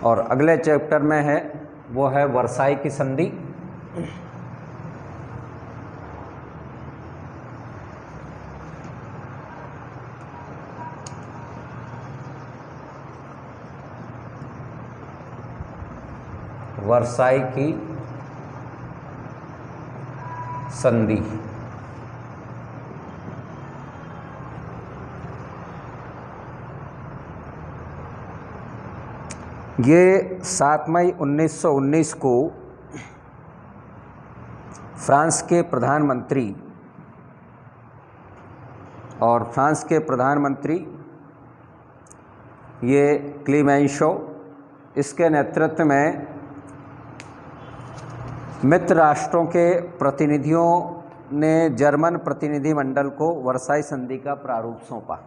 और अगले चैप्टर में है वो है वर्साई की संधि। वर्साई की संधि ये 7 मई 1919 को फ्रांस के प्रधानमंत्री ये क्लीमेंशो, इसके नेतृत्व में मित्र राष्ट्रों के प्रतिनिधियों ने जर्मन प्रतिनिधिमंडल को वर्साई संधि का प्रारूप सौंपा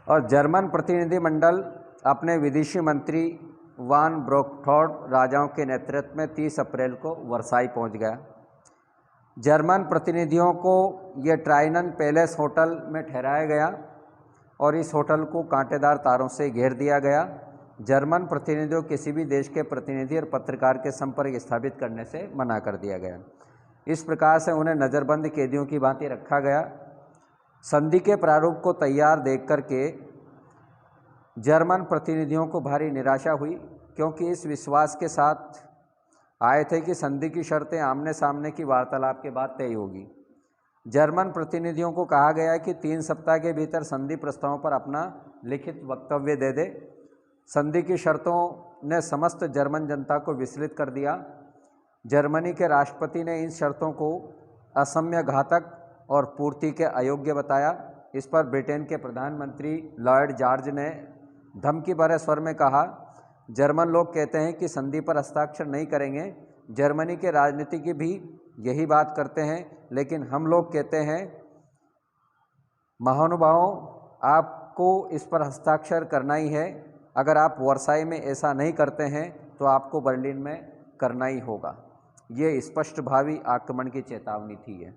और जर्मन प्रतिनिधिमंडल अपने विदेशी मंत्री वान ब्रोकथॉर्ड राजाओं के नेतृत्व में 30 अप्रैल को वर्साई पहुंच गया। जर्मन प्रतिनिधियों को ये ट्राइनन पैलेस होटल में ठहराया गया और इस होटल को कांटेदार तारों से घेर दिया गया। जर्मन प्रतिनिधियों किसी भी देश के प्रतिनिधि और पत्रकार के संपर्क स्थापित करने से मना कर दिया गया। इस प्रकार से उन्हें नज़रबंद कैदियों की भांति रखा गया। संधि के प्रारूप को तैयार देख करके जर्मन प्रतिनिधियों को भारी निराशा हुई, क्योंकि इस विश्वास के साथ आए थे कि संधि की शर्तें आमने सामने की वार्तालाप के बाद तय होगी। जर्मन प्रतिनिधियों को कहा गया कि 3 सप्ताह के भीतर संधि प्रस्तावों पर अपना लिखित वक्तव्य दे दे। संधि की शर्तों ने समस्त जर्मन जनता को विचलित कर दिया। जर्मनी के राष्ट्रपति ने इन शर्तों को असम्य घातक और पूर्ति के अयोग्य बताया। इस पर ब्रिटेन के प्रधानमंत्री लॉर्ड जॉर्ज ने धमकी भरे स्वर में कहा, जर्मन लोग कहते हैं कि संधि पर हस्ताक्षर नहीं करेंगे। जर्मनी के राजनीतिज्ञ भी यही बात करते हैं, लेकिन हम लोग कहते हैं महानुभावों, आपको इस पर हस्ताक्षर करना ही है। अगर आप वर्साई में ऐसा नहीं करते हैं तो आपको बर्लिन में करना ही होगा। ये स्पष्ट भावी आक्रमण की चेतावनी थी।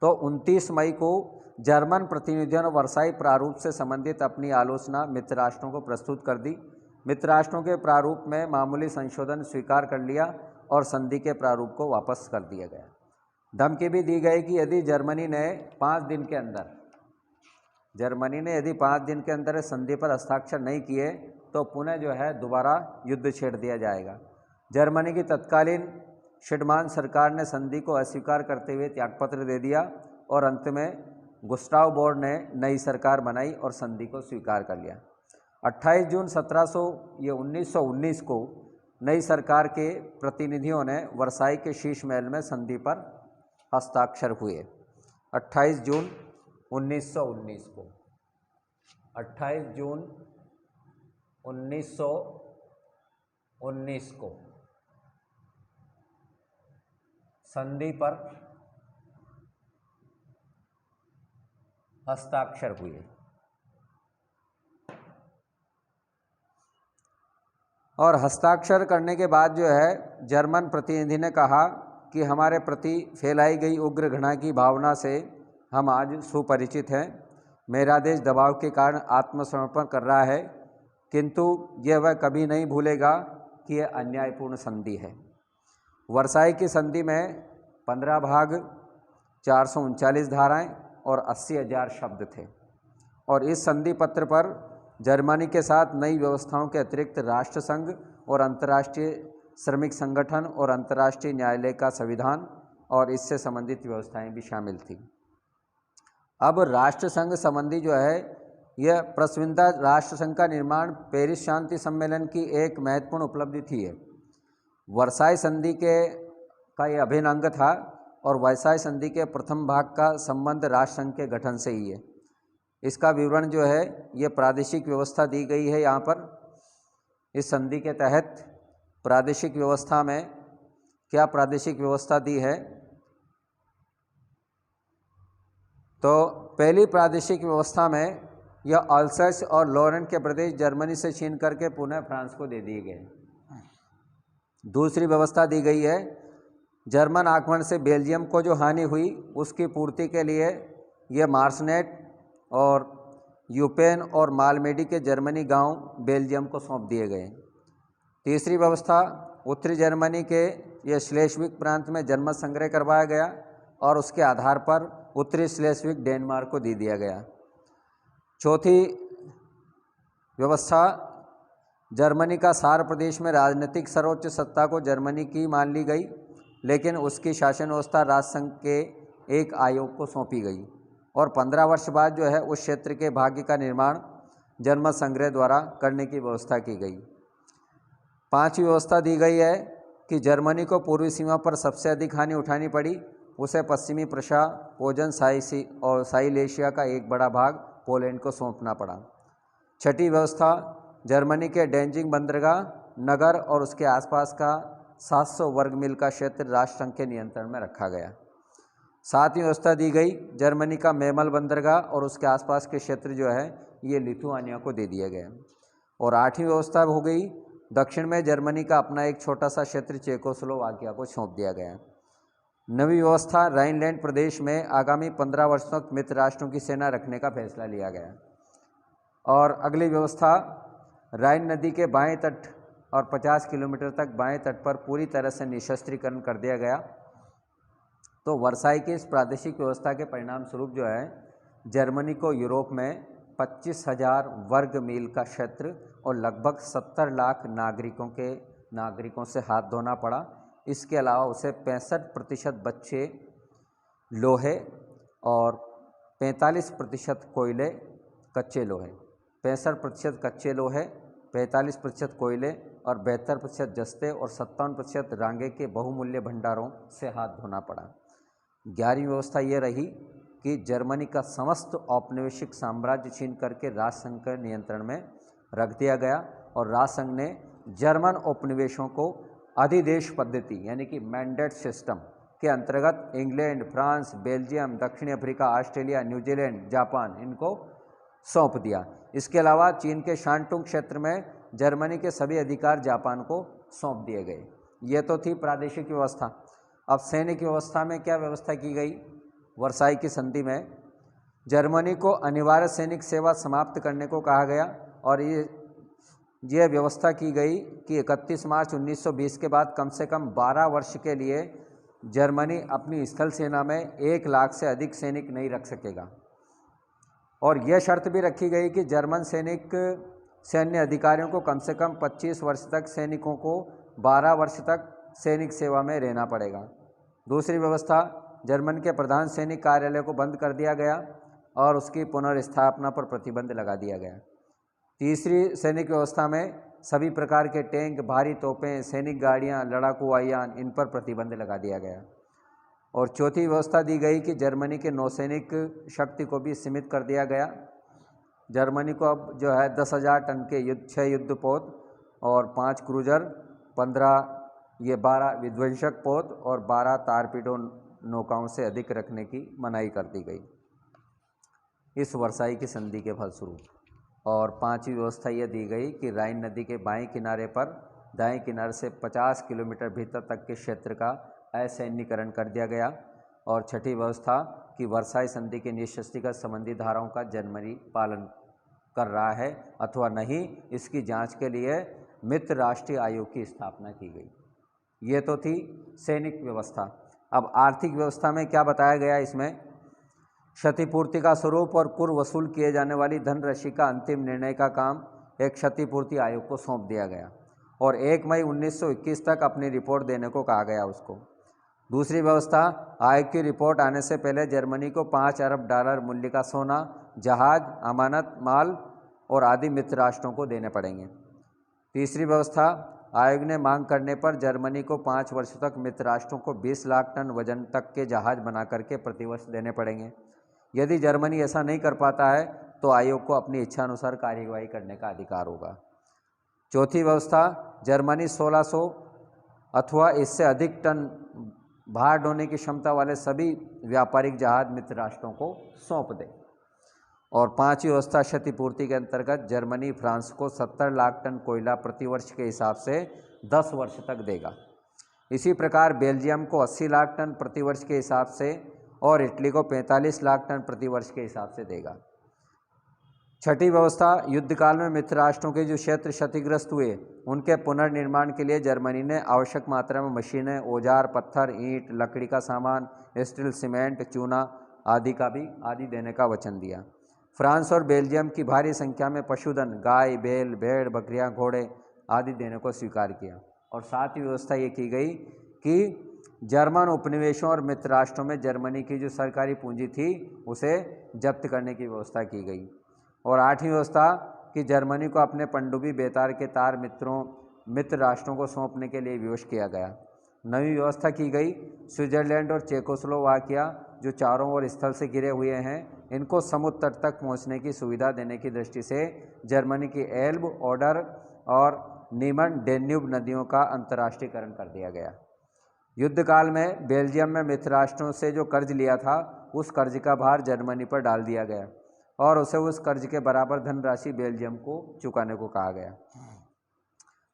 तो 29 मई को जर्मन प्रतिनिधियों ने वर्साई प्रारूप से संबंधित अपनी आलोचना मित्र राष्ट्रों को प्रस्तुत कर दी। मित्र राष्ट्रों के प्रारूप में मामूली संशोधन स्वीकार कर लिया और संधि के प्रारूप को वापस कर दिया गया। धमकी भी दी गई कि यदि जर्मनी ने 5 दिन के अंदर संधि पर हस्ताक्षर नहीं किए तो पुनः जो है दोबारा युद्ध छेड़ दिया जाएगा। जर्मनी की तत्कालीन शिडमान सरकार ने संधि को अस्वीकार करते हुए त्यागपत्र दे दिया और अंत में गुस्टाव बोर्ड ने नई सरकार बनाई और संधि को स्वीकार कर लिया। 28 जून 1919 को नई सरकार के प्रतिनिधियों ने वर्साई के शीश महल में संधि पर हस्ताक्षर हुए। 28 जून 1919 को 28 जून 1919 को संधि पर हस्ताक्षर हुए और हस्ताक्षर करने के बाद जो है जर्मन प्रतिनिधि ने कहा कि हमारे प्रति फैलाई गई उग्र घृणा की भावना से हम आज सुपरिचित हैं। मेरा देश दबाव के कारण आत्मसमर्पण कर रहा है, किंतु यह वह कभी नहीं भूलेगा कि यह अन्यायपूर्ण संधि है। वर्साई की संधि में 15 भाग, 439 धाराएं और 80,000 शब्द थे और इस संधि पत्र पर जर्मनी के साथ नई व्यवस्थाओं के अतिरिक्त राष्ट्रसंघ और अंतर्राष्ट्रीय श्रमिक संगठन और अंतर्राष्ट्रीय न्यायालय का संविधान और इससे संबंधित व्यवस्थाएं भी शामिल थी। अब राष्ट्रसंघ संबंधी जो है यह प्रस्विंदा राष्ट्रसंघ का निर्माण पेरिस शांति सम्मेलन की एक महत्वपूर्ण उपलब्धि थी। वर्साई संधि का यह अभिन्न अंग था और वर्साई संधि के प्रथम भाग का संबंध राष्ट्रसंघ के गठन से ही है। इसका विवरण जो है ये प्रादेशिक व्यवस्था दी गई है। यहाँ पर इस संधि के तहत प्रादेशिक व्यवस्था में क्या प्रादेशिक व्यवस्था दी है, तो पहली प्रादेशिक व्यवस्था में यह अल्सैस और लॉरेन के प्रदेश जर्मनी से छीन करके पुनः फ्रांस को दे दिए गए। दूसरी व्यवस्था दी गई है जर्मन आक्रमण से बेल्जियम को जो हानि हुई उसकी पूर्ति के लिए यह मार्सनेट और यूपेन और मालमेडी के जर्मनी गांव बेल्जियम को सौंप दिए गए। तीसरी व्यवस्था, उत्तरी जर्मनी के ये श्लेस्विग प्रांत में जनमत संग्रह करवाया गया और उसके आधार पर उत्तरी श्लेस्विग डेनमार्क को दे दिया गया। चौथी व्यवस्था, जर्मनी का सार प्रदेश में राजनीतिक सर्वोच्च सत्ता को जर्मनी की मान ली गई, लेकिन उसकी शासन व्यवस्था राजसंघ के एक आयोग को सौंपी गई और 15 वर्ष बाद जो है उस क्षेत्र के भाग्य का निर्माण जनमत संग्रह द्वारा करने की व्यवस्था की गई। पांचवी व्यवस्था दी गई है कि जर्मनी को पूर्वी सीमा पर सबसे अधिक हानि उठानी पड़ी, उसे पश्चिमी प्रशा, पोजन, और साइलेशिया का एक बड़ा भाग पोलैंड को सौंपना पड़ा। छठी व्यवस्था, जर्मनी के डेंजिंग बंदरगाह नगर और उसके आसपास का 700 वर्ग मील का क्षेत्र राष्ट्रसंघ के नियंत्रण में रखा गया। सातवीं व्यवस्था दी गई, जर्मनी का मेमल बंदरगाह और उसके आसपास के क्षेत्र जो है ये लिथुआनिया को दे दिया गया। और आठवीं व्यवस्था हो गई, दक्षिण में जर्मनी का अपना एक छोटा सा क्षेत्र चेकोस्लोवाकिया को सौंप दिया गया। नवी व्यवस्था, राइनलैंड प्रदेश में आगामी 15 वर्ष तक मित्र राष्ट्रों की सेना रखने का फैसला लिया गया। और अगली व्यवस्था, राइन नदी के बाएं तट और 50 किलोमीटर तक बाएं तट पर पूरी तरह से निशस्त्रीकरण कर दिया गया। तो वर्साई की इस प्रादेशिक व्यवस्था के परिणाम स्वरूप जो है जर्मनी को यूरोप में 25,000 वर्ग मील का क्षेत्र और लगभग 70 लाख नागरिकों से हाथ धोना पड़ा। इसके अलावा उसे 65% बच्चे लोहे और 45% कोयले कच्चे लोहे, 65% कच्चे लोहे, 45% कोयले और 72% जस्ते और 57% रांगे के बहुमूल्य भंडारों से हाथ धोना पड़ा। 11वीं व्यवस्था ये रही कि जर्मनी का समस्त औपनिवेशिक साम्राज्य छीन करके राजसंघ के नियंत्रण में रख दिया गया और राजसंघ ने जर्मन उपनिवेशों को अधिदेश पद्धति यानी कि मैंडेट सिस्टम के अंतर्गत इंग्लैंड, फ्रांस, बेल्जियम, दक्षिण अफ्रीका, ऑस्ट्रेलिया, न्यूजीलैंड, जापान इनको सौंप दिया। इसके अलावा चीन के शांटुंग क्षेत्र में जर्मनी के सभी अधिकार जापान को सौंप दिए गए। ये तो थी प्रादेशिक व्यवस्था। अब सैनिक व्यवस्था में क्या व्यवस्था की गई? वर्साई की संधि में जर्मनी को अनिवार्य सैनिक सेवा समाप्त करने को कहा गया और ये व्यवस्था की गई कि 31 मार्च 1920 के बाद कम से कम 12 वर्ष के लिए जर्मनी अपनी स्थल सेना में 1 लाख से अधिक सैनिक नहीं रख सकेगा। और यह शर्त भी रखी गई कि जर्मन सैन्य अधिकारियों को कम से कम 25 वर्ष तक, सैनिकों को 12 वर्ष तक सैनिक सेवा में रहना पड़ेगा। दूसरी व्यवस्था, जर्मन के प्रधान सैनिक कार्यालय को बंद कर दिया गया और उसकी पुनर्स्थापना पर प्रतिबंध लगा दिया गया। तीसरी सैनिक व्यवस्था में सभी प्रकार के टैंक, भारी तोपें, सैनिक गाड़ियाँ, लड़ाकू वायुयान इन पर प्रतिबंध लगा दिया गया। और चौथी व्यवस्था दी गई कि जर्मनी के नौसैनिक शक्ति को भी सीमित कर दिया गया। जर्मनी को अब जो है 10,000 टन के 6 युद्धपोत और 5 क्रूजर, 12 विध्वंसक पोत और 12 टारपीडो नौकाओं से अधिक रखने की मनाही कर दी गई इस वर्साई की संधि के फलस्वरूप। और पांचवी व्यवस्था यह दी गई कि राइन नदी के बाएं किनारे पर दाएं किनारे से 50 किलोमीटर भीतर तक के क्षेत्र का असैन्यीकरण कर दिया गया। और छठी व्यवस्था कि वर्साई संधि के निशस्त्रीकरण संबंधी धाराओं का जर्मनी पालन कर रहा है अथवा नहीं, इसकी जांच के लिए मित्र राष्ट्रीय आयोग की स्थापना की गई। ये तो थी सैनिक व्यवस्था। अब आर्थिक व्यवस्था में क्या बताया गया? इसमें क्षतिपूर्ति का स्वरूप और कुल वसूल किए जाने वाली धनराशि का अंतिम निर्णय का काम एक क्षतिपूर्ति आयोग को सौंप दिया गया और 1 मई 1921 तक अपनी रिपोर्ट देने को कहा गया उसको। दूसरी व्यवस्था, आयोग की रिपोर्ट आने से पहले जर्मनी को $5 अरब मूल्य का सोना, जहाज, अमानत माल और आदि मित्र राष्ट्रों को देने पड़ेंगे। तीसरी व्यवस्था, आयोग ने मांग करने पर जर्मनी को 5 वर्ष तक मित्र राष्ट्रों को 20 लाख टन वजन तक के जहाज बना करके प्रतिवर्ष देने पड़ेंगे। यदि जर्मनी ऐसा नहीं कर पाता है तो आयोग को अपनी इच्छा अनुसार कार्यवाही करने का अधिकार होगा। चौथी व्यवस्था, जर्मनी 1600 अथवा इससे अधिक टन भार ढोने की क्षमता वाले सभी व्यापारिक जहाज मित्र राष्ट्रों को सौंप दे। और पांचवी व्यवस्था, क्षतिपूर्ति के अंतर्गत जर्मनी फ्रांस को 70 लाख टन कोयला प्रतिवर्ष के हिसाब से 10 वर्ष तक देगा। इसी प्रकार बेल्जियम को 80 लाख टन प्रतिवर्ष के हिसाब से और इटली को 45 लाख टन प्रतिवर्ष के हिसाब से देगा। छठी व्यवस्था, युद्ध काल में मित्र राष्ट्रों के जो क्षेत्र क्षतिग्रस्त हुए उनके पुनर्निर्माण के लिए जर्मनी ने आवश्यक मात्रा में मशीनें, औजार, पत्थर, ईंट, लकड़ी का सामान, स्टील, सीमेंट, चूना आदि देने का वचन दिया। फ्रांस और बेल्जियम की भारी संख्या में पशुधन, गाय, बैल, भेड़, बकरियां, घोड़े आदि देने को स्वीकार किया। और साथ ही व्यवस्था ये की गई कि जर्मन उपनिवेशों और मित्र राष्ट्रों में जर्मनी की जो सरकारी पूंजी थी उसे जब्त करने की व्यवस्था की गई। और आठवीं व्यवस्था कि जर्मनी को अपने पनडुब्बी बेतार के तार मित्र राष्ट्रों को सौंपने के लिए विवश किया गया। नवी व्यवस्था की गई, स्विट्जरलैंड और चेकोस्लोवाकिया जो चारों ओर स्थल से घिरे हुए हैं, इनको समुद्र तट तक पहुंचने की सुविधा देने की दृष्टि से जर्मनी की एल्ब, ओडर और नीमन डेन्यूब नदियों का अंतर्राष्ट्रीयकरण कर दिया गया। युद्ध काल में बेल्जियम में मित्र राष्ट्रों से जो कर्ज लिया था उस कर्ज का भार जर्मनी पर डाल दिया गया और उसे उस कर्ज के बराबर धनराशि बेल्जियम को चुकाने को कहा गया।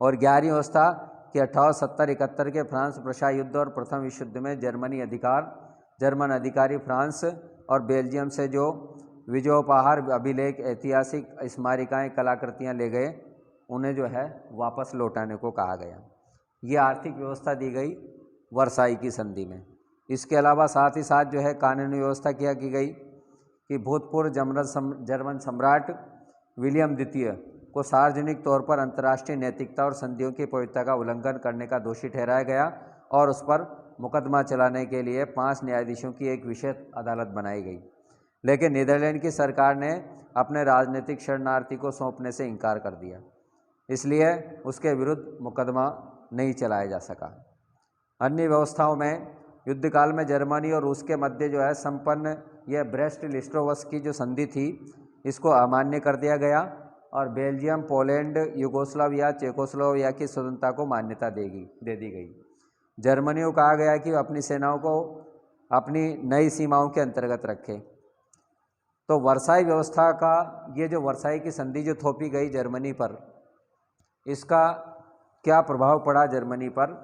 और 11वीं व्यवस्था कि 1870-71 के फ्रांस प्रशा युद्ध और प्रथम विश्व युद्ध में जर्मन अधिकारी फ्रांस और बेल्जियम से जो विजयोपहार, अभिलेख, ऐतिहासिक स्मारिकाएँ, कलाकृतियाँ ले गए उन्हें जो है वापस लौटाने को कहा गया। ये आर्थिक व्यवस्था दी गई वर्साई की संधि में। इसके अलावा साथ ही साथ जो है कानूनी व्यवस्था क्या की गई कि भूतपूर्व जर्मन सम्राट विलियम द्वितीय को सार्वजनिक तौर पर अंतर्राष्ट्रीय नैतिकता और संधियों की पवित्रता का उल्लंघन करने का दोषी ठहराया गया और उस पर मुकदमा चलाने के लिए 5 न्यायाधीशों की एक विशेष अदालत बनाई गई। लेकिन नीदरलैंड की सरकार ने अपने राजनीतिक शरणार्थी को सौंपने से इनकार कर दिया, इसलिए उसके विरुद्ध मुकदमा नहीं चलाया जा सका। अन्य व्यवस्थाओं में युद्ध काल में जर्मनी और रूस के मध्य जो है संपन्न यह ब्रेस्ट लिस्टोवस की जो संधि थी इसको अमान्य कर दिया गया और बेल्जियम, पोलैंड, यूगोस्लाविया, चेकोस्लोवाकिया की स्वतंत्रता को मान्यता दे दी गई। जर्मनी को कहा गया कि अपनी सेनाओं को अपनी नई सीमाओं के अंतर्गत रखे। तो वर्साई व्यवस्था का ये जो वर्साई की संधि जो थोपी गई जर्मनी पर, इसका क्या प्रभाव पड़ा जर्मनी पर?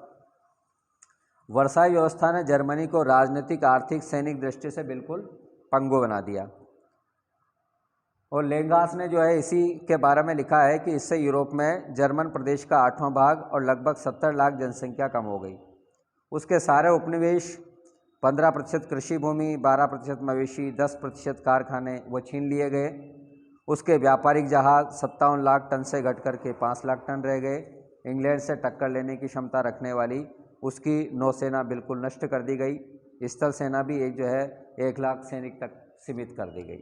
वर्साई व्यवस्था ने जर्मनी को राजनीतिक, आर्थिक, सैनिक दृष्टि से बिल्कुल पंगु बना दिया। और लेंगास ने जो है इसी के बारे में लिखा है कि इससे यूरोप में जर्मन प्रदेश का 8वां भाग और लगभग 70 लाख जनसंख्या कम हो गई। उसके सारे उपनिवेश, 15% कृषि भूमि, 12% मवेशी, 10% कारखाने वो छीन लिए गए। उसके व्यापारिक जहाज 57 लाख टन से घट कर के 5 लाख टन रह गए। इंग्लैंड से टक्कर लेने की क्षमता रखने वाली उसकी नौसेना बिल्कुल नष्ट कर दी गई। स्थल सेना भी एक जो है 1 लाख सैनिक तक सीमित कर दी गई।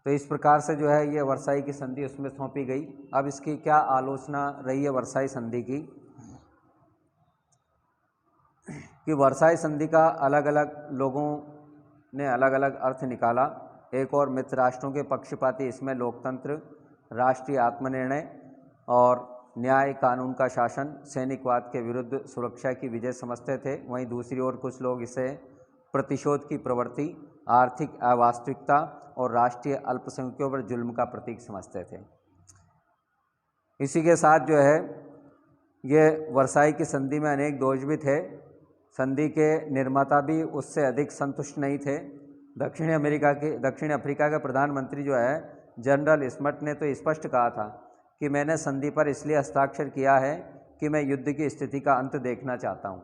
तो इस प्रकार से जो है ये वर्साई की संधि उसमें सौंपी गई। अब इसकी क्या आलोचना रही है वर्साई संधि की कि वर्साई संधि का अलग अलग लोगों ने अलग अलग अर्थ निकाला। एक और मित्र राष्ट्रों के पक्षपाती इसमें लोकतंत्र, राष्ट्रीय आत्मनिर्णय और न्याय, कानून का शासन, सैनिकवाद के विरुद्ध सुरक्षा की विजय समझते थे। वहीं दूसरी ओर कुछ लोग इसे प्रतिशोध की प्रवृत्ति, आर्थिक अवास्तविकता और राष्ट्रीय अल्पसंख्यकों पर जुल्म का प्रतीक समझते थे। इसी के साथ जो है ये वर्साई की संधि में अनेक दोष भी थे। संधि के निर्माता भी उससे अधिक संतुष्ट नहीं थे। दक्षिण अफ्रीका के प्रधानमंत्री जो है जनरल स्मट ने तो स्पष्ट कहा था कि मैंने संधि पर इसलिए हस्ताक्षर किया है कि मैं युद्ध की स्थिति का अंत देखना चाहता हूँ।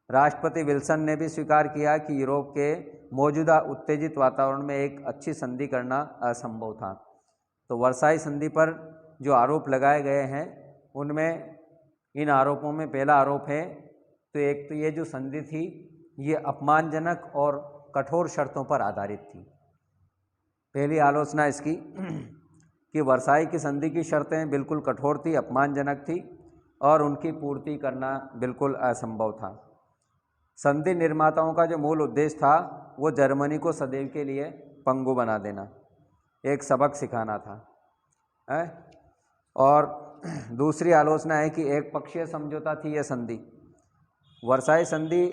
राष्ट्रपति विल्सन ने भी स्वीकार किया कि यूरोप के मौजूदा उत्तेजित वातावरण में एक अच्छी संधि करना असंभव था। तो वर्साई संधि पर जो आरोप लगाए गए हैं उनमें इन आरोपों में पहला आरोप है तो एक तो ये जो संधि थी ये अपमानजनक और कठोर शर्तों पर आधारित थी। पहली आलोचना इसकी कि वर्साई की संधि की शर्तें बिल्कुल कठोर थी, अपमानजनक थी और उनकी पूर्ति करना बिल्कुल असंभव था। संधि निर्माताओं का जो मूल उद्देश्य था वो जर्मनी को सदैव के लिए पंगु बना देना, एक सबक सिखाना था। और दूसरी आलोचना है कि एक पक्षीय समझौता थी यह संधि। वर्साई संधि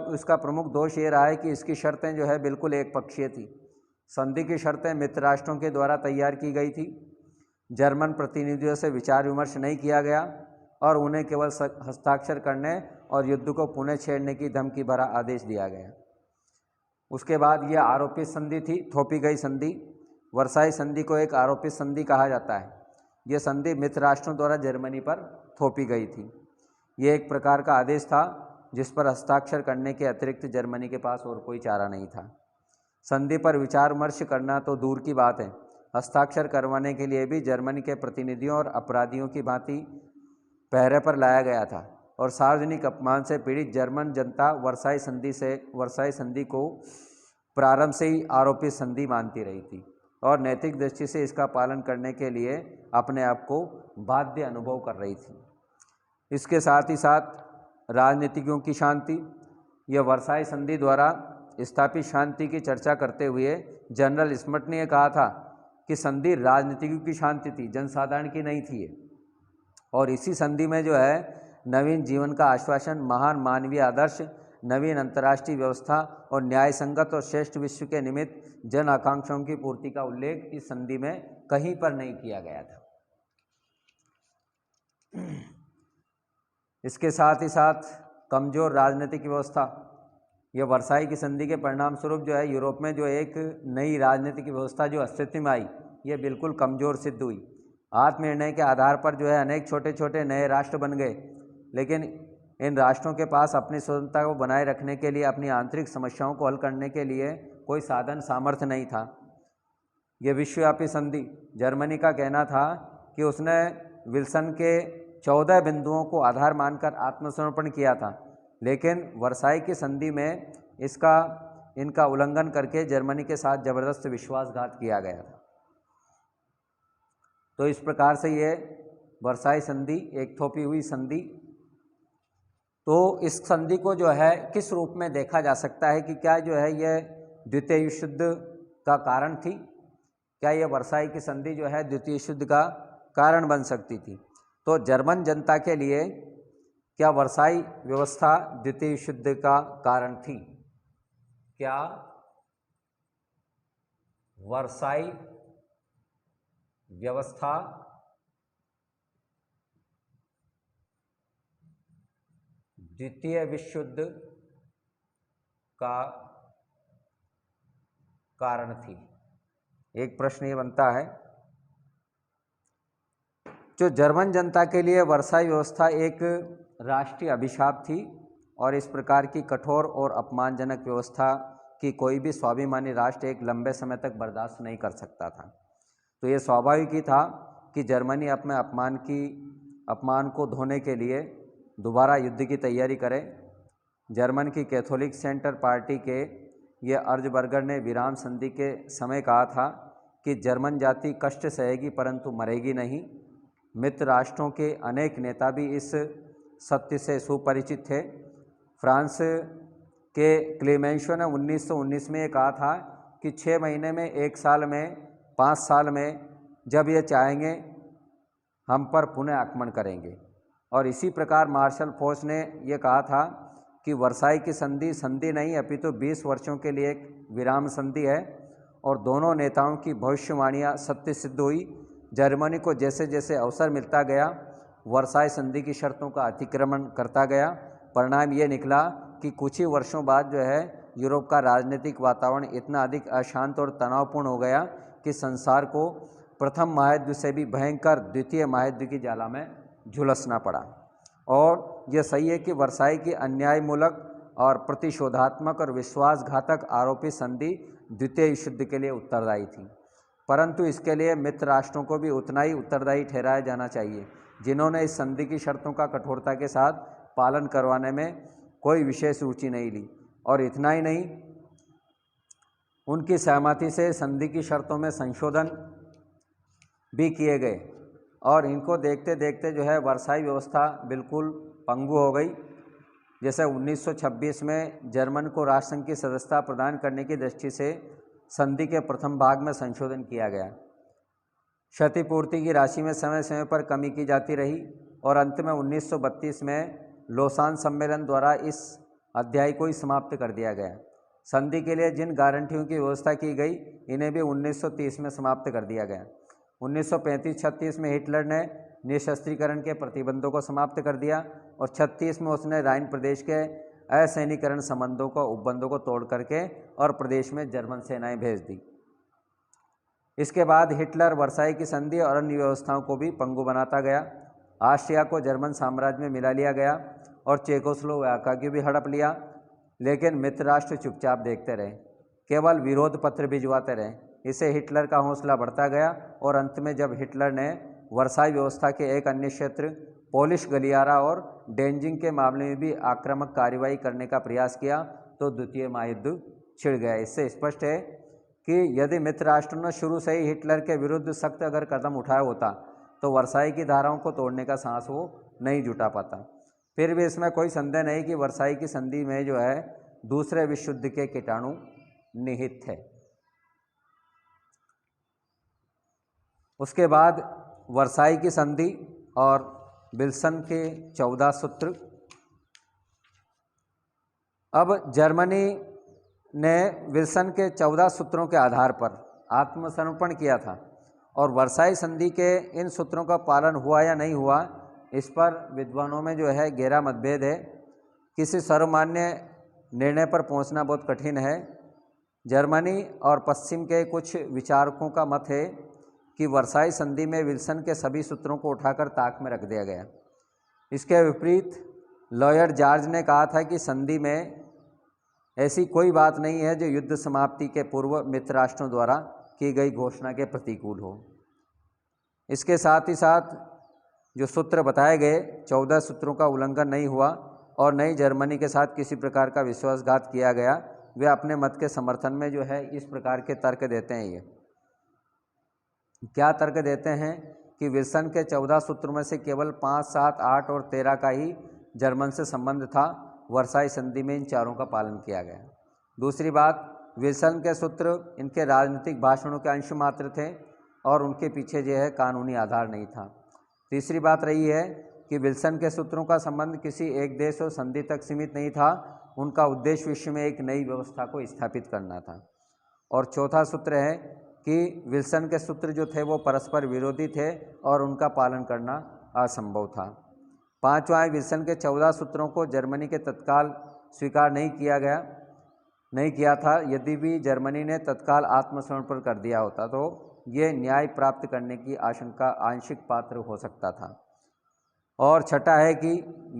उसका प्रमुख दोष ये रहा है कि इसकी शर्तें जो है बिल्कुल एक पक्षीय थी। संधि की शर्तें मित्र राष्ट्रों के द्वारा तैयार की गई थी। जर्मन प्रतिनिधियों से विचार विमर्श नहीं किया गया और उन्हें केवल हस्ताक्षर करने और युद्ध को पुनः छेड़ने की धमकी भरा आदेश दिया गया। उसके बाद ये आरोपित संधि थी, थोपी गई संधि। वर्साई संधि को एक आरोपित संधि कहा जाता है। ये संधि मित्र राष्ट्रों द्वारा जर्मनी पर थोपी गई थी। ये एक प्रकार का आदेश था जिस पर हस्ताक्षर करने के अतिरिक्त जर्मनी के पास और कोई चारा नहीं था। संधि पर विचार विमर्श करना तो दूर की बात है, हस्ताक्षर करवाने के लिए भी जर्मनी के प्रतिनिधियों और अपराधियों की भांति पहरे पर लाया गया था और सार्वजनिक अपमान से पीड़ित जर्मन जनता वर्साई संधि को प्रारंभ से ही आरोपित संधि मानती रही थी और नैतिक दृष्टि से इसका पालन करने के लिए अपने आप को बाध्य अनुभव कर रही थी। इसके साथ ही साथ राजनीतिज्ञों की शांति, यह वर्साई संधि द्वारा स्थापित शांति की चर्चा करते हुए जनरल स्मिथ ने कहा था कि संधि राजनीतिज्ञों की शांति थी, जनसाधारण की नहीं थी। और इसी संधि में जो है नवीन जीवन का आश्वासन, महान मानवीय आदर्श, नवीन अंतर्राष्ट्रीय व्यवस्था और न्याय संगत और श्रेष्ठ विश्व के निमित्त जन आकांक्षाओं की पूर्ति का उल्लेख इस संधि में कहीं पर नहीं किया गया था। इसके साथ ही साथ कमज़ोर राजनीतिक व्यवस्था, यह वर्साई की संधि के परिणाम स्वरूप जो है यूरोप में जो एक नई राजनीतिक व्यवस्था जो अस्तित्व में आई, ये बिल्कुल कमज़ोर सिद्ध हुई। आत्मनिर्णय के आधार पर जो है अनेक छोटे छोटे नए राष्ट्र बन गए, लेकिन इन राष्ट्रों के पास अपनी स्वतंत्रता को बनाए रखने के लिए, अपनी आंतरिक समस्याओं को हल करने के लिए कोई साधन सामर्थ्य नहीं था। यह विश्वव्यापी संधि, जर्मनी का कहना था कि उसने विल्सन के 14 बिंदुओं को आधार मानकर आत्मसमर्पण किया था, लेकिन वर्साई की संधि में इनका उल्लंघन करके जर्मनी के साथ जबरदस्त विश्वासघात किया गया था। तो इस प्रकार से ये वर्साई संधि एक थोपी हुई संधि। तो इस संधि को जो है किस रूप में देखा जा सकता है कि क्या जो है यह द्वितीय विश्व युद्ध का कारण थी? क्या यह वर्साई की संधि जो है द्वितीय विश्व युद्ध का कारण बन सकती थी? तो जर्मन जनता के लिए क्या वर्साई व्यवस्था द्वितीय विश्व युद्ध का कारण थी? क्या वर्साई व्यवस्था द्वितीय विश्व युद्ध का कारण थी? एक प्रश्न ये बनता है। जो जर्मन जनता के लिए वर्साई व्यवस्था एक राष्ट्रीय अभिशाप थी और इस प्रकार की कठोर और अपमानजनक व्यवस्था की कोई भी स्वाभिमानी राष्ट्र एक लंबे समय तक बर्दाश्त नहीं कर सकता था। तो ये स्वाभाविक ही था कि जर्मनी अपने अपमान को धोने के लिए दोबारा युद्ध की तैयारी करे। जर्मन की कैथोलिक सेंटर पार्टी के ये अर्जबर्गर ने विराम संधि के समय कहा था कि जर्मन जाति कष्ट सहेगी परंतु मरेगी नहीं। मित्र राष्ट्रों के अनेक नेता भी इस सत्य से सुपरिचित थे। फ्रांस के क्लेमेंशो ने 1919 में ये कहा था कि 6 महीने में, 1 साल में, 5 साल में जब ये चाहेंगे हम पर पुनः आक्रमण करेंगे। और इसी प्रकार मार्शल फोर्स ने यह कहा था कि वर्साई की संधि नहीं अपितु 20 वर्षों के लिए एक विराम संधि है। और दोनों नेताओं की भविष्यवाणियाँ सत्य सिद्ध हुई। जर्मनी को जैसे जैसे अवसर मिलता गया वर्साई संधि की शर्तों का अतिक्रमण करता गया। परिणाम ये निकला कि कुछ ही वर्षों बाद जो है यूरोप का राजनीतिक वातावरण इतना अधिक अशांत और तनावपूर्ण हो गया कि संसार को प्रथम महायुद्ध से भी भयंकर द्वितीय महायुद्ध की ज्वाला में झुलसना पड़ा। और यह सही है कि वर्साई की अन्यायमूलक और प्रतिशोधात्मक और विश्वासघातक आरोपी संधि द्वितीय विश्व युद्ध के लिए उत्तरदायी थी, परंतु इसके लिए मित्र राष्ट्रों को भी उतना ही उत्तरदायी ठहराया जाना चाहिए जिन्होंने इस संधि की शर्तों का कठोरता के साथ पालन करवाने में कोई विशेष रुचि नहीं ली। और इतना ही नहीं, उनकी सहमति से संधि की शर्तों में संशोधन भी किए गए और इनको देखते देखते जो है वर्साई व्यवस्था बिल्कुल पंगु हो गई। जैसे 1926 में जर्मन को राष्ट्रसंघ की सदस्यता प्रदान करने की दृष्टि से संधि के प्रथम भाग में संशोधन किया गया। क्षतिपूर्ति की राशि में समय समय पर कमी की जाती रही और अंत में 1932 में लोसान सम्मेलन द्वारा इस अध्याय को ही समाप्त कर दिया गया। संधि के लिए जिन गारंटियों की व्यवस्था की गई इन्हें भी 1930 में समाप्त कर दिया गया। 1935-36 में हिटलर ने निशस्त्रीकरण के प्रतिबंधों को समाप्त कर दिया और 36 में उसने राइन प्रदेश के असैनिकरण संबंधों को उपबंधों को तोड़ करके और प्रदेश में जर्मन सेनाएं भेज दी। इसके बाद हिटलर वर्साई की संधि और अन्य व्यवस्थाओं को भी पंगु बनाता गया। ऑस्ट्रिया को जर्मन साम्राज्य में मिला लिया गया और चेकोस्लोवाकिया की भी हड़प लिया, लेकिन मित्र राष्ट्र चुपचाप देखते रहे, केवल विरोध पत्र भिजवाते रहे। इससे हिटलर का हौसला बढ़ता गया और अंत में जब हिटलर ने वर्साई व्यवस्था के एक अन्य क्षेत्र पोलिश गलियारा और डेंजिंग के मामले में भी आक्रामक कार्रवाई करने का प्रयास किया तो द्वितीय महायुद्ध छिड़ गया। इससे स्पष्ट है कि यदि मित्र राष्ट्रों ने शुरू से ही हिटलर के विरुद्ध सख्त अगर कदम उठाया होता तो वर्साई की धाराओं को तोड़ने का साहस वो नहीं जुटा पाता। फिर भी इसमें कोई संदेह नहीं कि वर्साई की संधि में जो है दूसरे विश्व युद्ध के कीटाणु निहित थे। उसके बाद वर्साई की संधि और विल्सन के 14 सूत्र। अब जर्मनी ने विल्सन के 14 सूत्रों के आधार पर आत्मसमर्पण किया था और वर्साई संधि के इन सूत्रों का पालन हुआ या नहीं हुआ, इस पर विद्वानों में जो है गहरा मतभेद है। किसी सर्वमान्य निर्णय पर पहुंचना बहुत कठिन है। जर्मनी और पश्चिम के कुछ विचारकों का मत है कि वर्साई संधि में विल्सन के सभी सूत्रों को उठाकर ताक में रख दिया गया। इसके विपरीत लॉयड जॉर्ज ने कहा था कि संधि में ऐसी कोई बात नहीं है जो युद्ध समाप्ति के पूर्व मित्र राष्ट्रों द्वारा की गई घोषणा के प्रतिकूल हो। इसके साथ ही साथ जो सूत्र बताए गए 14 सूत्रों का उल्लंघन नहीं हुआ और नई जर्मनी के साथ किसी प्रकार का विश्वासघात किया गया। वे अपने मत के समर्थन में जो है इस प्रकार के तर्क देते हैं। ये क्या तर्क देते हैं कि विल्सन के 14 सूत्रों में से केवल 5, 7, 8 और 13 का ही जर्मन से संबंध था। वर्साई संधि में इन चारों का पालन किया गया। दूसरी बात, विल्सन के सूत्र इनके राजनीतिक भाषणों के अंश मात्र थे और उनके पीछे जो है कानूनी आधार नहीं था। तीसरी बात रही है कि विल्सन के सूत्रों का संबंध किसी एक देश और संधि तक सीमित नहीं था, उनका उद्देश्य विश्व में एक नई व्यवस्था को स्थापित करना था। और चौथा सूत्र है कि विल्सन के सूत्र जो थे वो परस्पर विरोधी थे और उनका पालन करना असंभव था। पांचवां, विल्सन के 14 सूत्रों को जर्मनी के तत्काल स्वीकार नहीं किया था। यदि भी जर्मनी ने तत्काल आत्मसमर्पण कर दिया होता तो ये न्याय प्राप्त करने की आशंका आंशिक पात्र हो सकता था। और छठा है कि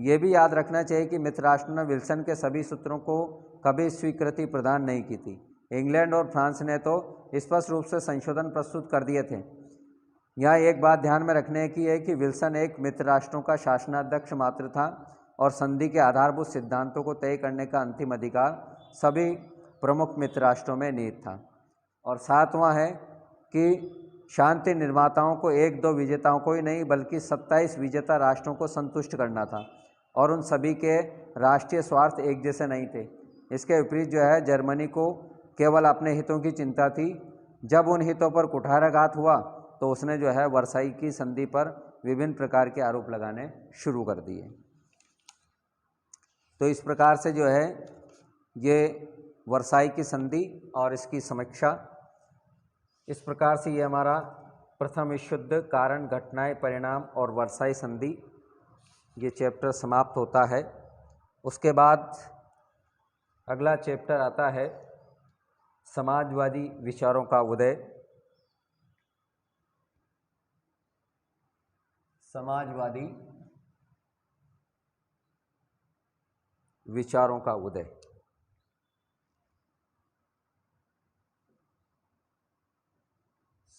ये भी याद रखना चाहिए कि मित्र राष्ट्रों ने विल्सन के सभी सूत्रों को कभी स्वीकृति प्रदान नहीं की थी। इंग्लैंड और फ्रांस ने तो स्पष्ट रूप से संशोधन प्रस्तुत कर दिए थे। यहाँ एक बात ध्यान में रखने की है कि विल्सन एक मित्र राष्ट्रों का शासनाध्यक्ष मात्र था और संधि के आधारभूत सिद्धांतों को तय करने का अंतिम अधिकार सभी प्रमुख मित्र राष्ट्रों में निहित था। और सातवां है कि शांति निर्माताओं को 1-2 विजेताओं को ही नहीं बल्कि 27 विजेता राष्ट्रों को संतुष्ट करना था और उन सभी के राष्ट्रीय स्वार्थ एक जैसे नहीं थे। इसके विपरीत जो है जर्मनी को केवल अपने हितों की चिंता थी। जब उन हितों पर कुठाराघात हुआ तो उसने जो है वर्साई की संधि पर विभिन्न प्रकार के आरोप लगाने शुरू कर दिए। तो इस प्रकार से जो है ये वर्साई की संधि और इसकी समीक्षा, इस प्रकार से ये हमारा प्रथम विश्व युद्ध, कारण, घटनाएं, परिणाम और वर्साई संधि ये चैप्टर समाप्त होता है। उसके बाद अगला चैप्टर आता है समाजवादी विचारों का उदय। समाजवादी विचारों का उदय।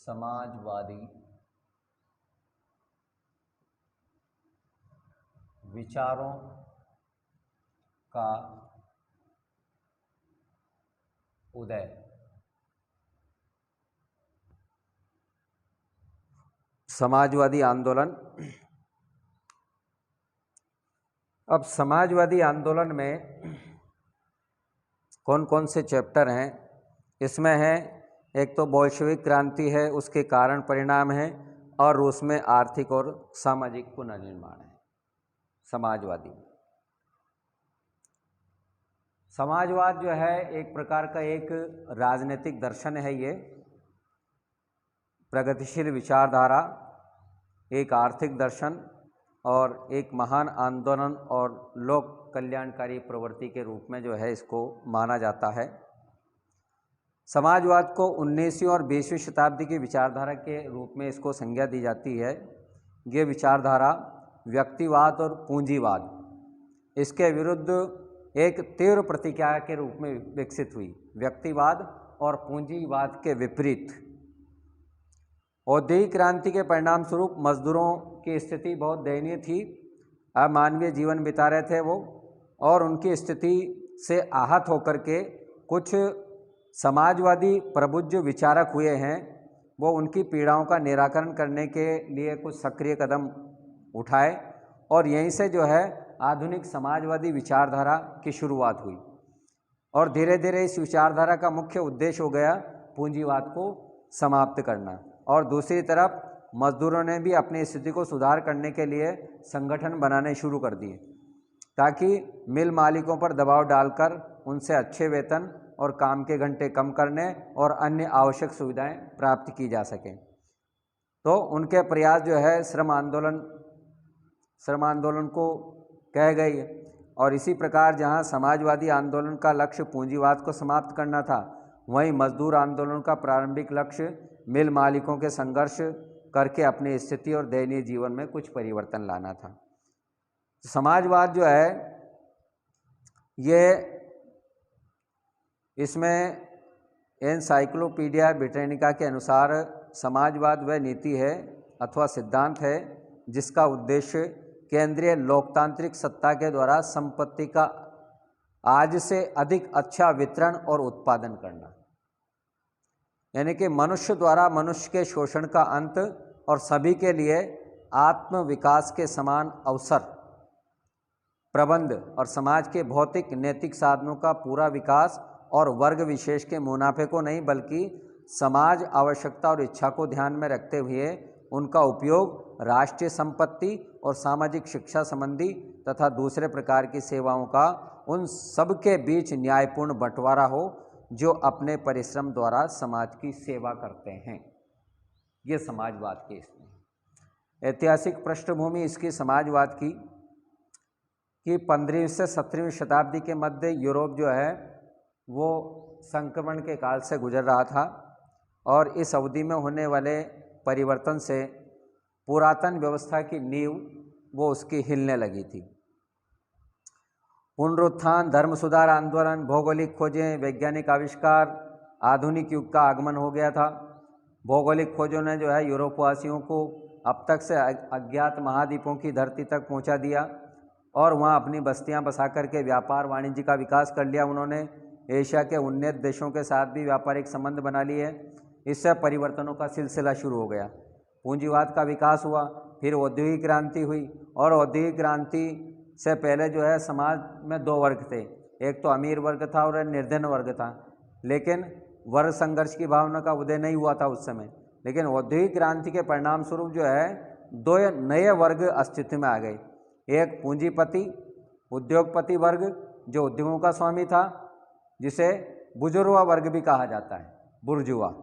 समाजवादी विचारों का उदय। समाजवादी आंदोलन। अब समाजवादी आंदोलन में कौन कौन से चैप्टर हैं? इसमें है एक तो बोल्शेविक क्रांति है, उसके कारण परिणाम है, और रूस में आर्थिक और सामाजिक पुनर्निर्माण है। समाजवाद जो है एक प्रकार का एक राजनीतिक दर्शन है। ये प्रगतिशील विचारधारा, एक आर्थिक दर्शन और एक महान आंदोलन और लोक कल्याणकारी प्रवृत्ति के रूप में जो है इसको माना जाता है। समाजवाद को 19वीं और 20वीं शताब्दी की विचारधारा के रूप में इसको संज्ञा दी जाती है। ये विचारधारा व्यक्तिवाद और पूंजीवाद इसके विरुद्ध एक तीव्र प्रतिक्रिया के रूप में विकसित हुई। व्यक्तिवाद और पूंजीवाद के विपरीत औद्योगिक क्रांति के परिणाम स्वरूप मजदूरों की स्थिति बहुत दयनीय थी। अमानवीय जीवन बिता रहे थे वो, और उनकी स्थिति से आहत होकर के कुछ समाजवादी प्रबुद्ध विचारक हुए हैं। वो उनकी पीड़ाओं का निराकरण करने के लिए कुछ सक्रिय कदम उठाए और यहीं से जो है आधुनिक समाजवादी विचारधारा की शुरुआत हुई। और धीरे धीरे इस विचारधारा का मुख्य उद्देश्य हो गया पूंजीवाद को समाप्त करना। और दूसरी तरफ मजदूरों ने भी अपनी स्थिति को सुधार करने के लिए संगठन बनाने शुरू कर दिए ताकि मिल मालिकों पर दबाव डालकर उनसे अच्छे वेतन और काम के घंटे कम करने और अन्य आवश्यक सुविधाएं प्राप्त की जा सकें। तो उनके प्रयास जो है श्रम आंदोलन को कह गई। और इसी प्रकार जहां समाजवादी आंदोलन का लक्ष्य पूंजीवाद को समाप्त करना था, वहीं मजदूर आंदोलन का प्रारंभिक लक्ष्य मिल मालिकों के संघर्ष करके अपनी स्थिति और दयनीय जीवन में कुछ परिवर्तन लाना था। समाजवाद जो है ये इसमें एनसाइक्लोपीडिया ब्रिटानिका के अनुसार समाजवाद वह नीति है अथवा सिद्धांत है जिसका उद्देश्य केंद्रीय लोकतांत्रिक सत्ता के द्वारा संपत्ति का आज से अधिक अच्छा वितरण और उत्पादन करना, यानी कि मनुष्य द्वारा मनुष्य के शोषण का अंत और सभी के लिए आत्म विकास के समान अवसर प्रबंध और समाज के भौतिक नैतिक साधनों का पूरा विकास और वर्ग विशेष के मुनाफे को नहीं बल्कि समाज आवश्यकता और इच्छा को ध्यान में रखते हुए उनका उपयोग राष्ट्रीय संपत्ति और सामाजिक शिक्षा संबंधी तथा दूसरे प्रकार की सेवाओं का उन सब के बीच न्यायपूर्ण बंटवारा हो जो अपने परिश्रम द्वारा समाज की सेवा करते हैं। ये समाजवाद की इसमें ऐतिहासिक पृष्ठभूमि इसकी समाजवाद की 15वीं से 17वीं शताब्दी के मध्य यूरोप जो है वो संक्रमण के काल से गुजर रहा था और इस अवधि में होने वाले परिवर्तन से पुरातन व्यवस्था की नींव वो उसकी हिलने लगी थी। पुनरुत्थान, धर्म सुधार आंदोलन, भौगोलिक खोजें, वैज्ञानिक आविष्कार, आधुनिक युग का आगमन हो गया था। भौगोलिक खोजों ने जो है यूरोपवासियों को अब तक से अज्ञात महाद्वीपों की धरती तक पहुंचा दिया और वहां अपनी बस्तियां बसा करके व्यापार वाणिज्य का विकास कर लिया। उन्होंने एशिया के उन्नत देशों के साथ भी व्यापारिक संबंध बना लिए। इससे परिवर्तनों का सिलसिला शुरू हो गया। पूंजीवाद का विकास हुआ, फिर औद्योगिक क्रांति हुई और औद्योगिक क्रांति से पहले जो है समाज में दो वर्ग थे, एक तो अमीर वर्ग था और निर्धन वर्ग था। लेकिन वर्ग संघर्ष की भावना का उदय नहीं हुआ था उस समय। लेकिन औद्योगिक क्रांति के परिणाम स्वरूप जो है दो नए वर्ग अस्तित्व में आ गए। एक पूंजीपति उद्योगपति वर्ग जो उद्योगों का स्वामी था, जिसे बुजुर्वा वर्ग भी कहा जाता है, बुर्जुआ,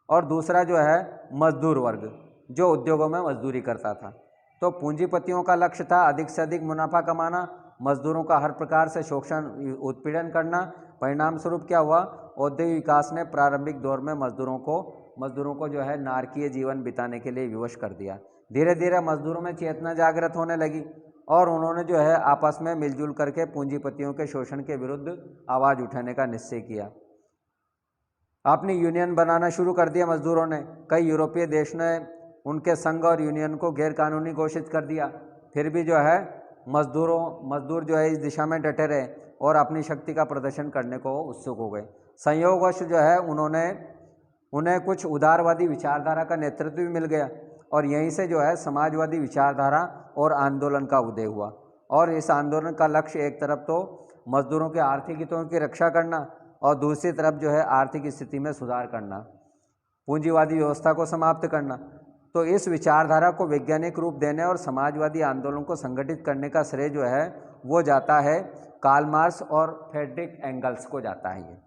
और दूसरा जो है मजदूर वर्ग जो उद्योगों में मजदूरी करता था। तो पूंजीपतियों का लक्ष्य था अधिक से अधिक मुनाफा कमाना, मजदूरों का हर प्रकार से शोषण उत्पीड़न करना। परिणाम स्वरूप क्या हुआ, औद्योगिक विकास ने प्रारंभिक दौर में मजदूरों को जो है नारकीय जीवन बिताने के लिए विवश कर दिया। धीरे धीरे मजदूरों में चेतना जागृत होने लगी और उन्होंने जो है आपस में मिलजुल करके पूंजीपतियों के शोषण के विरुद्ध आवाज़ उठाने का निश्चय किया। अपनी यूनियन बनाना शुरू कर दिया मजदूरों ने। कई यूरोपीय देश ने उनके संघ और यूनियन को गैरकानूनी घोषित कर दिया। फिर भी जो है मजदूर जो है इस दिशा में डटे रहे और अपनी शक्ति का प्रदर्शन करने को उत्सुक हो गए। संयोगवश जो है उन्हें कुछ उदारवादी विचारधारा का नेतृत्व भी मिल गया और यहीं से जो है समाजवादी विचारधारा और आंदोलन का उदय हुआ। और इस आंदोलन का लक्ष्य एक तरफ तो मजदूरों के आर्थिक हितों की रक्षा करना और दूसरी तरफ जो है आर्थिक स्थिति में सुधार करना, पूंजीवादी व्यवस्था को समाप्त करना। तो इस विचारधारा को वैज्ञानिक रूप देने और समाजवादी आंदोलन को संगठित करने का श्रेय जो है वो जाता है कार्ल मार्क्स और फ्रेडरिक एंगल्स को जाता है। ये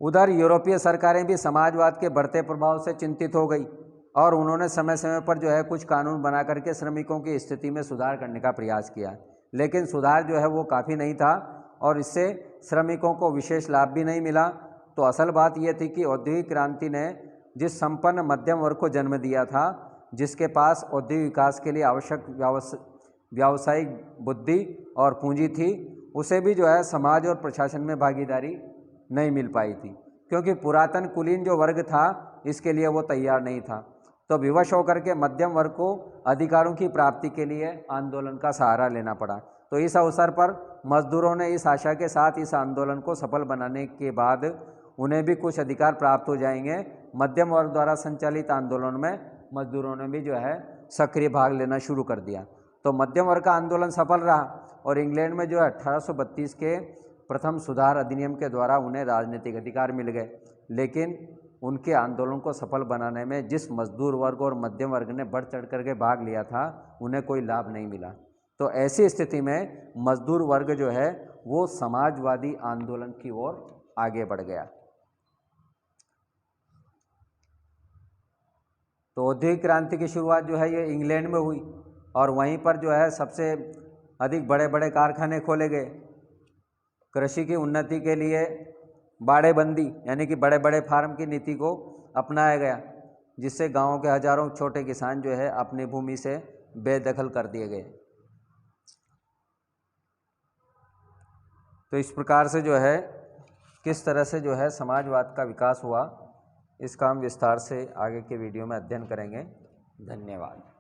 उधर यूरोपीय सरकारें भी समाजवाद के बढ़ते प्रभाव से चिंतित हो गई और उन्होंने समय समय पर जो है कुछ कानून बना करके श्रमिकों की स्थिति में सुधार करने का प्रयास किया, लेकिन सुधार जो है वो काफ़ी नहीं था और इससे श्रमिकों को विशेष लाभ भी नहीं मिला। तो असल बात यह थी कि औद्योगिक क्रांति ने जिस संपन्न मध्यम वर्ग को जन्म दिया था, जिसके पास औद्योगिक विकास के लिए आवश्यक व्यावसायिक बुद्धि और पूंजी थी, उसे भी जो है समाज और प्रशासन में भागीदारी नहीं मिल पाई थी, क्योंकि पुरातन कुलीन जो वर्ग था इसके लिए वो तैयार नहीं था। तो विवश होकर के मध्यम वर्ग को अधिकारों की प्राप्ति के लिए आंदोलन का सहारा लेना पड़ा। तो इस अवसर पर मजदूरों ने इस आशा के साथ इस आंदोलन को सफल बनाने के बाद उन्हें भी कुछ अधिकार प्राप्त हो जाएंगे, मध्यम वर्ग द्वारा संचालित आंदोलन में मजदूरों ने भी जो है सक्रिय भाग लेना शुरू कर दिया। तो मध्यम वर्ग का आंदोलन सफल रहा और इंग्लैंड में जो है 1832 के प्रथम सुधार अधिनियम के द्वारा उन्हें राजनीतिक अधिकार मिल गए, लेकिन उनके आंदोलन को सफल बनाने में जिस मजदूर वर्ग और मध्यम वर्ग ने बढ़ चढ़ करके भाग लिया था, उन्हें कोई लाभ नहीं मिला। तो ऐसी स्थिति में मजदूर वर्ग जो है वो समाजवादी आंदोलन की ओर आगे बढ़ गया। तो औद्योगिक क्रांति की शुरुआत जो है ये इंग्लैंड में हुई और वहीं पर जो है सबसे अधिक बड़े बड़े कारखाने खोले गए। कृषि की उन्नति के लिए बाड़ेबंदी यानी कि बड़े बड़े फार्म की नीति को अपनाया गया, जिससे गांवों के हजारों छोटे किसान जो है अपनी भूमि से बेदखल कर दिए गए। तो इस प्रकार से जो है किस तरह से जो है समाजवाद का विकास हुआ, इसका हम विस्तार से आगे के वीडियो में अध्ययन करेंगे। धन्यवाद।